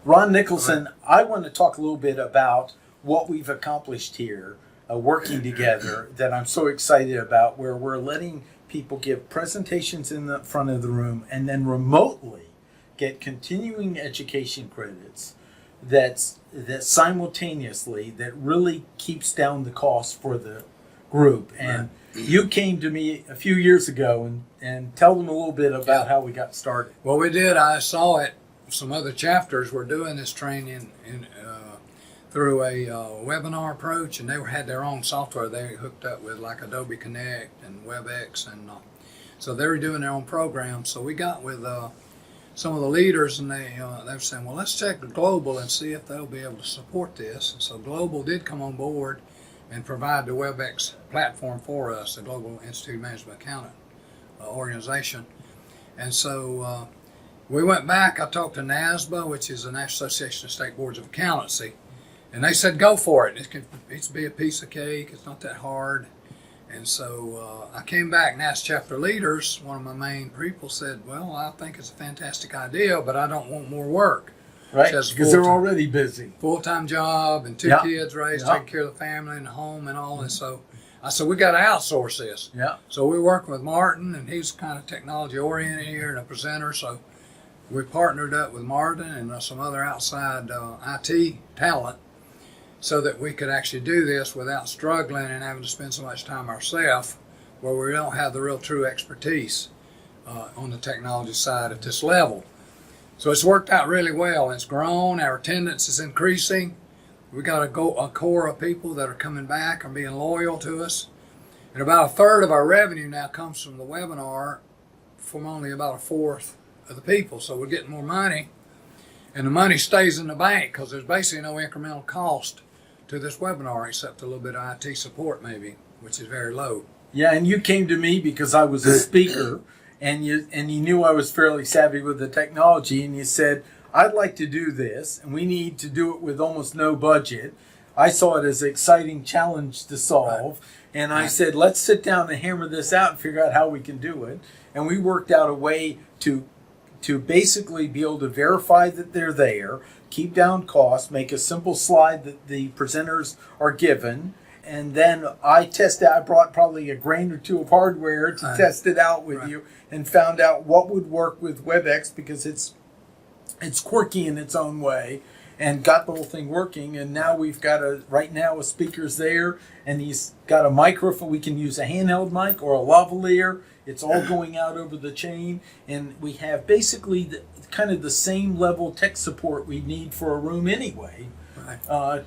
Ron Nicholson, I want to talk a little bit about what we've accomplished here, working together, that I'm so excited about, where we're letting people give presentations in the front of the room and then remotely get continuing education credits that simultaneously that really keeps down the cost for the group. And you came to me a few years ago and tell them a little bit about how we got started. Well, we did. I saw it. Some other chapters were doing this training through a webinar approach, and they had their own software. They hooked up with like Adobe Connect and WebEx, and so they were doing their own program. So we got with some of the leaders, and they were saying, well, let's check the Global and see if they'll be able to support this. And so Global did come on board and provide the WebEx platform for us, the Global Institute of Management Accountant organization. And so we went back. I talked to NASBA, which is the National Association of State Boards of Accountancy, and they said, go for it. It can be a piece of cake. It's not that hard. And so I came back and asked chapter leaders. One of my main people said, well, I think it's a fantastic idea, but I don't want more work. Right, because they're already busy. Full-time job and two kids raised, taking care of the family and the home and all. And so I said, we got to outsource this. Yeah. So we're working with Martin, and he's kind of technology-oriented here and a presenter. So we partnered up with Martin and some other outside IT talent so that we could actually do this without struggling and having to spend so much time ourselves, where we don't have the real true expertise on the technology side at this level. So it's worked out really well. It's grown. Our attendance is increasing. We got a core of people that are coming back and being loyal to us. And about a third of our revenue now comes from the webinar, from only about a fourth of the people. So we're getting more money, and the money stays in the bank because there's basically no incremental cost to this webinar except a little bit of IT support maybe, which is very low. Yeah, and you came to me because I was a speaker, and you knew I was fairly savvy with the technology, and you said, I'd like to do this, and we need to do it with almost no budget. I saw it as an exciting challenge to solve, and I said, let's sit down and hammer this out and figure out how we can do it. And we worked out a way to basically be able to verify that they're there, keep down costs, make a simple slide that the presenters are given, and then I brought probably a grain or two of hardware to test it out with you, and found out what would work with WebEx because it's quirky in its own way, and got the whole thing working. And now we've got right now a speaker's there, and he's got a microphone. We can use a handheld mic or a lavalier. It's all going out over the chain, and we have basically kind of the same level tech support we need for a room anyway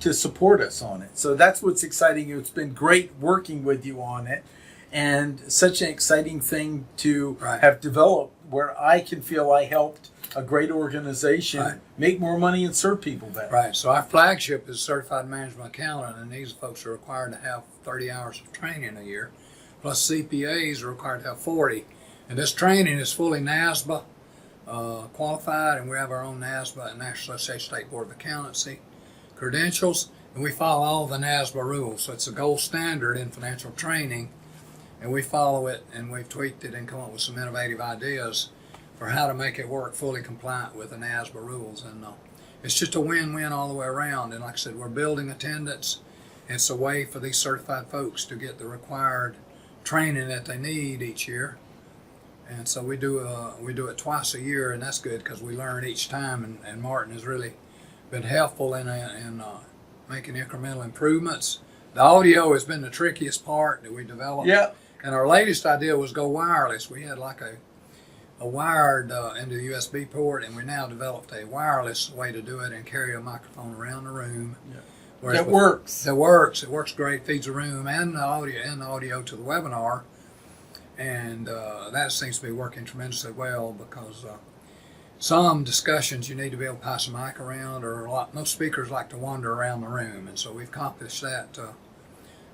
to support us on it. So that's what's exciting. It's been great working with you on it, and such an exciting thing to have developed where I can feel I helped a great organization make more money and serve people better. Right. So our flagship is Certified Management Accountant, and these folks are required to have 30 hours of training a year. Plus CPAs are required to have 40. And this training is fully NASBA qualified, and we have our own NASBA, National Association of State Board of Accountancy, credentials, and we follow all the NASBA rules. So it's a gold standard in financial training, and we follow it, and we've tweaked it and come up with some innovative ideas for how to make it work fully compliant with the NASBA rules. And it's just a win-win all the way around. And like I said, we're building attendance. It's a way for these certified folks to get the required training that they need each year. And so we do it twice a year, and that's good because we learn each time. And Martin has really been helpful in making incremental improvements. The audio has been the trickiest part that we developed. Yeah. And our latest idea was go wireless. We had like a wired into the USB port, and we now developed a wireless way to do it and carry a microphone around the room. Yeah. That works. It works great. Feeds the room and the audio to the webinar, and that seems to be working tremendously well because some discussions you need to be able to pass a mic around, or most speakers like to wander around the room, and so we've accomplished that.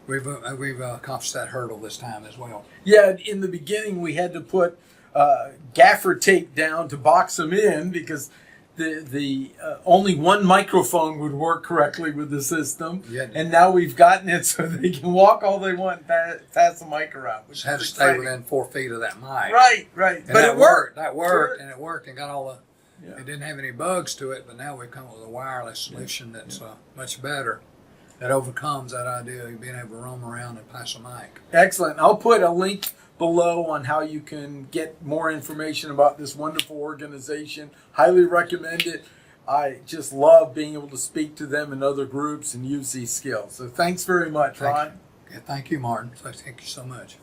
We've accomplished that hurdle this time as well. Yeah, in the beginning we had to put gaffer tape down to box them in because the only one microphone would work correctly with the system, and now we've gotten it so they can walk all they want and pass the mic around. Just had to stay within 4 feet of that mic. Right. And But it worked. That worked, and it worked, and got all Yeah. It didn't have any bugs to it, but now we've come up with a wireless solution that's much better. That overcomes that idea of being able to roam around and pass a mic. Excellent. I'll put a link below on how you can get more information about this wonderful organization. Highly recommend it. I just love being able to speak to them and other groups and use these skills. So thanks very much, Ron. Okay, thank you, Martin. Thank you so much.